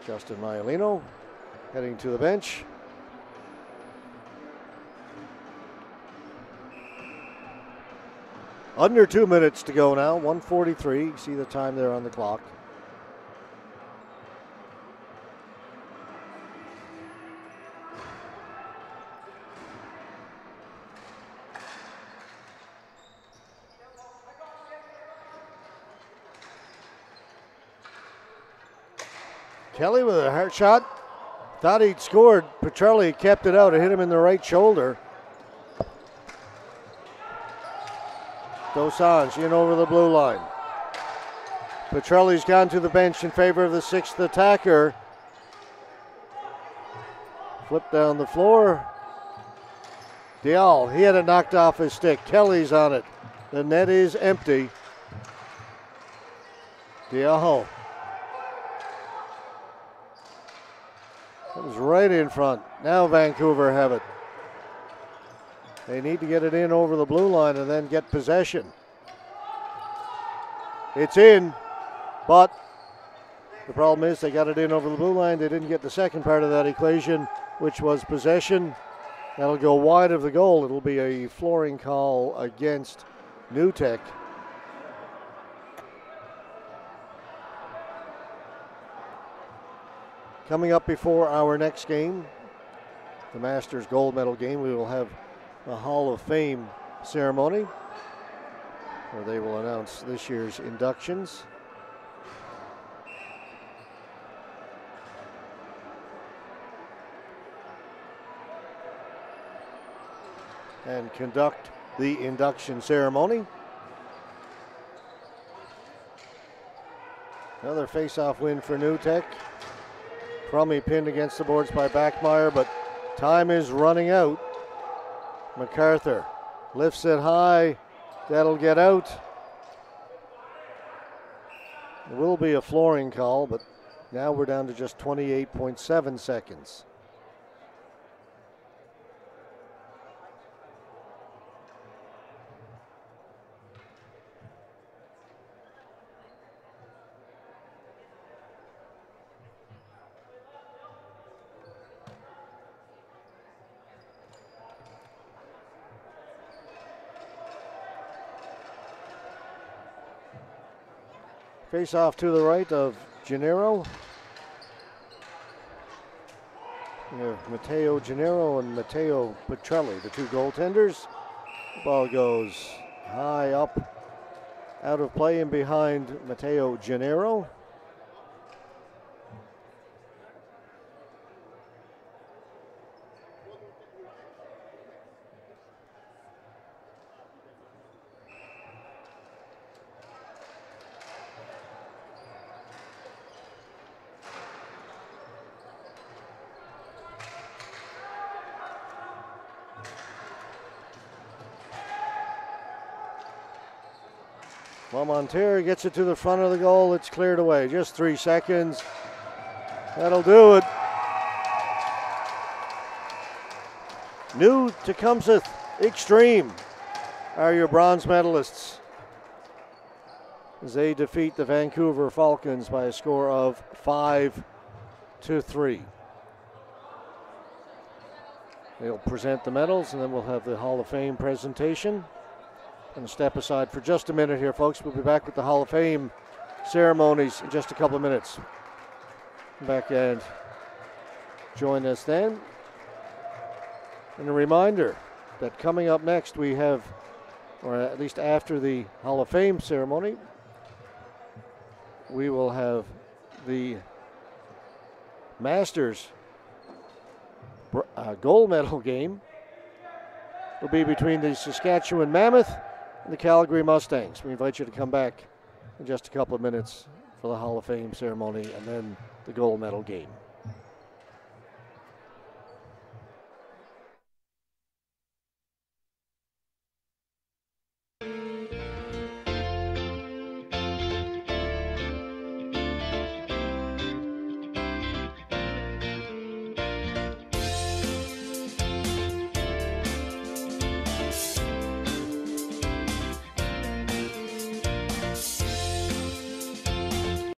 Justin Maialino heading to the bench. Under 2 minutes to go now, 1:43. See the time there on the clock. Kelly with a hard shot. Thought he'd scored. Petrelli kept it out. It hit him in the right shoulder. Dosange in over the blue line. Petrelli's gone to the bench in favor of the sixth attacker. Flip down the floor. Dial, he had it knocked off his stick. Kelly's on it. The net is empty. Dial. It was right in front. Now Vancouver have it. They need to get it in over the blue line and then get possession. It's in, but the problem is they got it in over the blue line. They didn't get the second part of that equation, which was possession. That'll go wide of the goal. It'll be a flooring call against New Tech. Coming up before our next game, the Masters gold medal game, we will have a Hall of Fame ceremony where they will announce this year's inductions. And conduct the induction ceremony. Another face-off win for New Tech. Crummy pinned against the boards by Backmeyer, but time is running out. MacArthur lifts it high. That'll get out. It will be a flooring call, but now we're down to just 28.7 seconds. Face off to the right of Gennaro. We have Matteo Gennaro and Matteo Petrelli, the two goaltenders. The ball goes high up, out of play and behind Matteo Gennaro. Monteiro gets it to the front of the goal. It's cleared away. Just 3 seconds. That'll do it. New Tecumseth Xtreme are your bronze medalists as they defeat the Vancouver Falcons by a score of 5-3. They'll present the medals and then we'll have the Hall of Fame presentation. Going to step aside for just a minute here, folks. We'll be back with the Hall of Fame ceremonies in just a couple of minutes. Come back and join us then. And a reminder that coming up next we have, or at least after the Hall of Fame ceremony, we will have the Masters gold medal game. It'll be between the Saskatchewan Mammoth and the Calgary Mustangs. We invite you to come back in just a couple of minutes for the Hall of Fame ceremony and then the gold medal game.